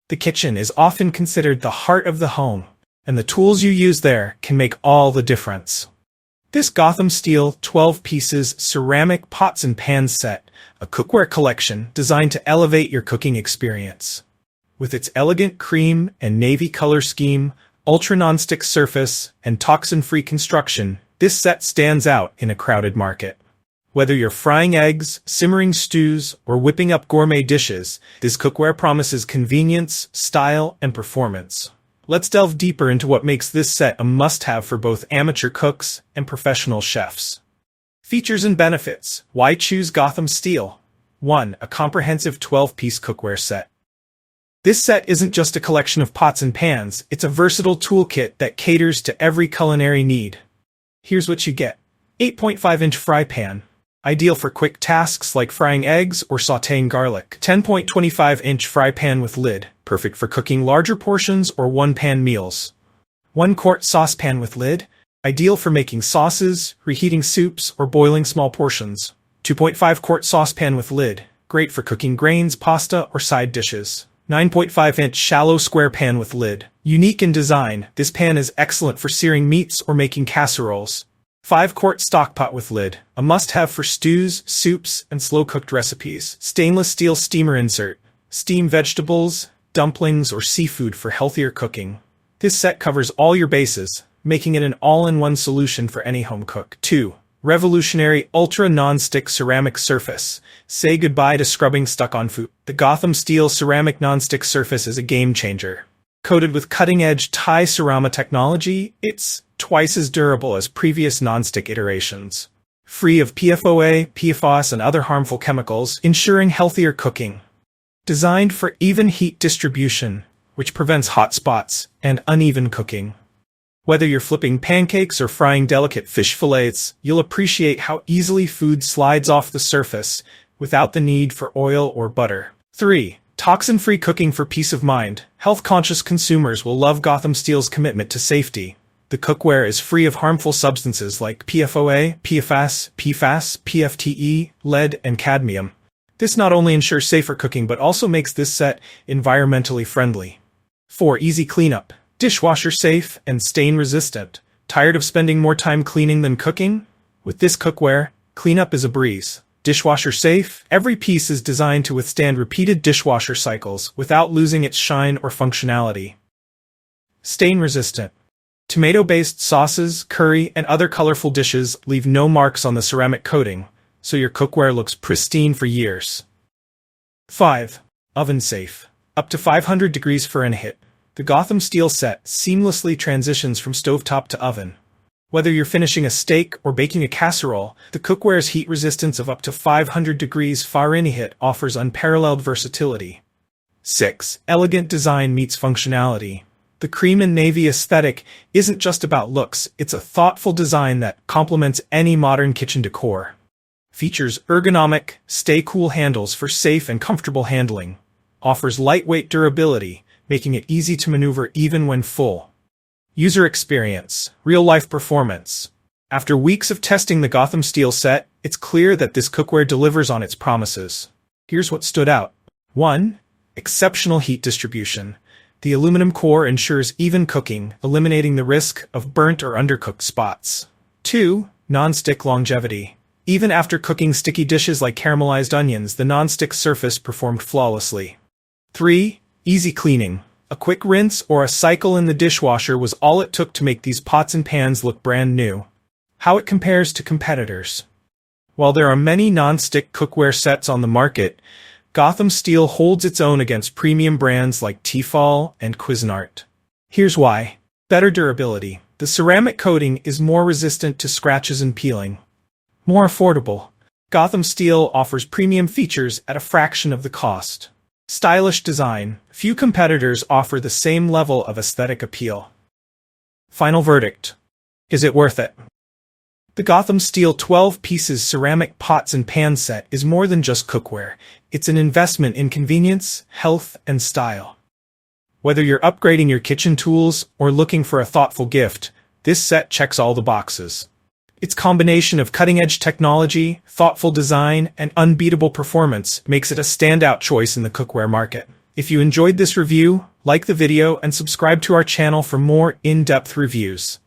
The kitchen is often considered the heart of the home, and the tools you use there can make all the difference. This Gotham Steel 12 pieces ceramic pots and pans set, a cookware collection designed to elevate your cooking experience. With its elegant cream and navy color scheme, ultra-nonstick surface, and toxin-free construction, this set stands out in a crowded market. Whether you're frying eggs, simmering stews, or whipping up gourmet dishes, this cookware promises convenience, style, and performance. Let's delve deeper into what makes this set a must-have for both amateur cooks and professional chefs. Features and benefits. Why choose Gotham Steel? 1. A comprehensive 12-piece cookware set. This set isn't just a collection of pots and pans, it's a versatile toolkit that caters to every culinary need. Here's what you get. 8.5-inch fry pan. Ideal for quick tasks like frying eggs or sautéing garlic. 10.25-inch fry pan with lid. Perfect for cooking larger portions or one-pan meals. 1-quart saucepan with lid. Ideal for making sauces, reheating soups, or boiling small portions. 2.5-quart saucepan with lid. Great for cooking grains, pasta, or side dishes. 9.5-inch shallow square pan with lid. Unique in design, this pan is excellent for searing meats or making casseroles. 5-quart stockpot with lid, a must-have for stews, soups, and slow-cooked recipes. Stainless steel steamer insert. Steam vegetables, dumplings, or seafood for healthier cooking. This set covers all your bases, making it an all-in-one solution for any home cook. 2. Revolutionary ultra-nonstick ceramic surface. Say goodbye to scrubbing stuck-on food. The Gotham Steel ceramic nonstick surface is a game-changer. Coated with cutting-edge Thai-cerama technology, it's twice as durable as previous nonstick iterations. Free of PFOA, PFOS, and other harmful chemicals, ensuring healthier cooking. Designed for even heat distribution, which prevents hot spots and uneven cooking. Whether you're flipping pancakes or frying delicate fish fillets, you'll appreciate how easily food slides off the surface without the need for oil or butter. 3. Toxin-free cooking for peace of mind. Health-conscious consumers will love Gotham Steel's commitment to safety. The cookware is free of harmful substances like PFOA, PFAS, PFAS, PFTE, lead, and cadmium. This not only ensures safer cooking but also makes this set environmentally friendly. 4. Easy cleanup. Dishwasher-safe and stain-resistant. Tired of spending more time cleaning than cooking? With this cookware, cleanup is a breeze. Dishwasher-safe, every piece is designed to withstand repeated dishwasher cycles without losing its shine or functionality. Stain-resistant. Tomato-based sauces, curry, and other colorful dishes leave no marks on the ceramic coating, so your cookware looks pristine for years. 5. Oven-safe. Up to 500 degrees Fahrenheit. The Gotham Steel set seamlessly transitions from stovetop to oven. Whether you're finishing a steak or baking a casserole, the cookware's heat resistance of up to 500 degrees Fahrenheit offers unparalleled versatility. 6. Elegant design meets functionality. The cream and navy aesthetic isn't just about looks, it's a thoughtful design that complements any modern kitchen decor. Features ergonomic, stay-cool handles for safe and comfortable handling. Offers lightweight durability, making it easy to maneuver even when full. User experience, real-life performance. After weeks of testing the Gotham Steel set, it's clear that this cookware delivers on its promises. Here's what stood out. 1. Exceptional heat distribution. The aluminum core ensures even cooking, eliminating the risk of burnt or undercooked spots. 2. Non-stick longevity. Even after cooking sticky dishes like caramelized onions, the non-stick surface performed flawlessly. 3. Easy cleaning. A quick rinse or a cycle in the dishwasher was all it took to make these pots and pans look brand new. How it compares to competitors. While there are many non-stick cookware sets on the market, Gotham Steel holds its own against premium brands like Tefal and Cuisinart. Here's why. Better durability. The ceramic coating is more resistant to scratches and peeling. More affordable. Gotham Steel offers premium features at a fraction of the cost. Stylish design. Few competitors offer the same level of aesthetic appeal. Final verdict. Is it worth it? The Gotham Steel 12 pieces ceramic pots and pan set is more than just cookware. It's an investment in convenience, health, and style. Whether you're upgrading your kitchen tools or looking for a thoughtful gift, this set checks all the boxes. Its combination of cutting-edge technology, thoughtful design, and unbeatable performance makes it a standout choice in the cookware market. If you enjoyed this review, like the video and subscribe to our channel for more in-depth reviews.